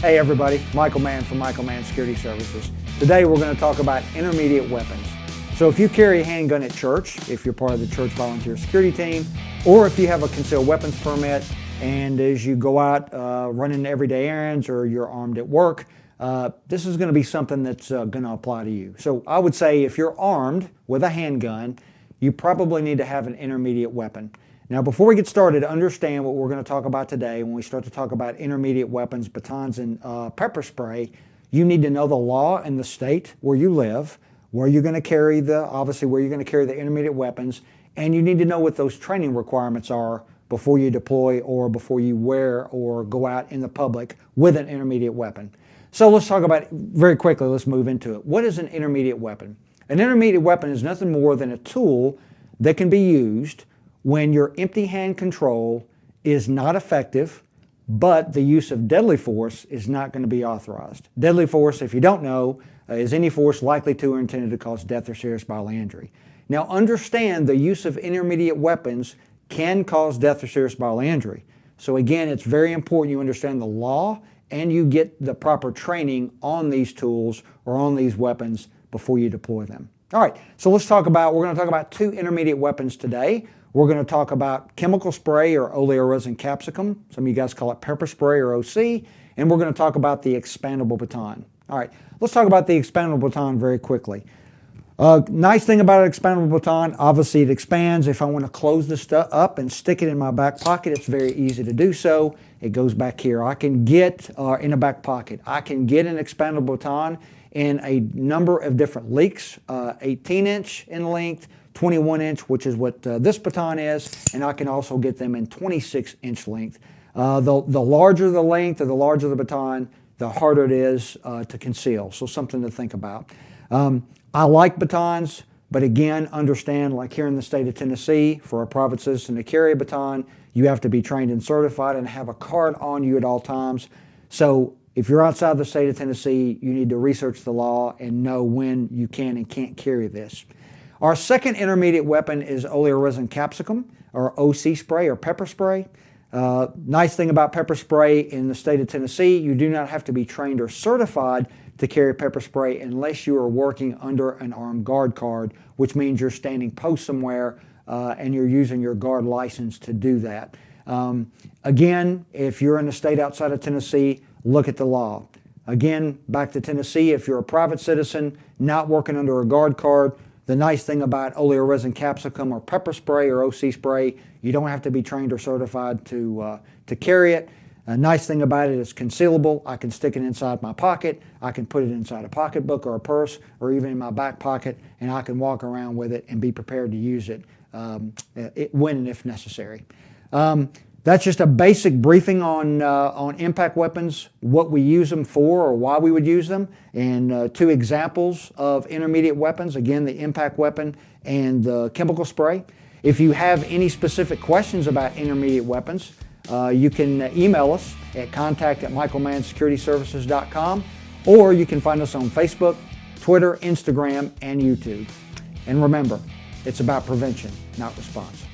Hey everybody, Michael Mann from Michael Mann Security Services. Today we're going to talk about intermediate weapons. So if you carry a handgun at church, if you're part of the church volunteer security team, or if you have a concealed weapons permit, and as you go out running everyday errands or you're armed at work, this is going to be something that's going to apply to you. So I would say if you're armed with a handgun, you probably need to have an intermediate weapon. Now, before we get started, understand what we're going to talk about today. When we start to talk about intermediate weapons, batons, and pepper spray, you need to know the law in the state where you live, where you're going to carry obviously where you're going to carry the intermediate weapons, and you need to know what those training requirements are before you deploy or before you wear or go out in the public with an intermediate weapon. So let's talk about it very quickly. Let's move into it. What is an intermediate weapon? An intermediate weapon is nothing more than a tool that can be used when your empty hand control is not effective, but the use of deadly force is not going to be authorized. Deadly force, if you don't know, is any force likely to or intended to cause death or serious bodily injury. Now understand the use of intermediate weapons can cause death or serious bodily injury. So again, it's very important you understand the law and you get the proper training on these tools or on these weapons before you deploy them. All right, so we're going to talk about two intermediate weapons today. We're going to talk about chemical spray or oleoresin capsicum. Some of you guys call it pepper spray or OC. And we're going to talk about the expandable baton. All right, let's talk about the expandable baton very quickly. Nice thing about an expandable baton, obviously it expands. If I want to close this stuff up and stick it in my back pocket, it's very easy to do so. It goes back here. I can get in a back pocket. I can get an expandable baton in a number of different lengths, 18-inch in length, 21-inch, which is what this baton is, and I can also get them in 26-inch length. The larger the length or the larger the baton, the harder it is to conceal, so something to think about. I like batons, but again, understand, like here in the state of Tennessee, for a private citizen to carry a baton, you have to be trained and certified and have a card on you at all times. So if you're outside the state of Tennessee, you need to research the law and know when you can and can't carry this. Our second intermediate weapon is oleoresin capsicum, or OC spray or pepper spray. Nice thing about pepper spray in the state of Tennessee, you do not have to be trained or certified to carry pepper spray unless you are working under an armed guard card, which means you're standing post somewhere and you're using your guard license to do that. Again, if you're in a state outside of Tennessee, look at the law. Again, back to Tennessee, if you're a private citizen not working under a guard card, the nice thing about oleoresin capsicum or pepper spray or OC spray, you don't have to be trained or certified to carry it. A nice thing about it is concealable. I can stick it inside my pocket. I can put it inside a pocketbook or a purse or even in my back pocket, and I can walk around with it and be prepared to use it when and if necessary. That's just a basic briefing on impact weapons, what we use them for or why we would use them, and two examples of intermediate weapons, again, the impact weapon and the chemical spray. If you have any specific questions about intermediate weapons, you can email us at contact@michaelmannsecurityservices.com, or you can find us on Facebook, Twitter, Instagram, and YouTube. And remember, it's about prevention, not response.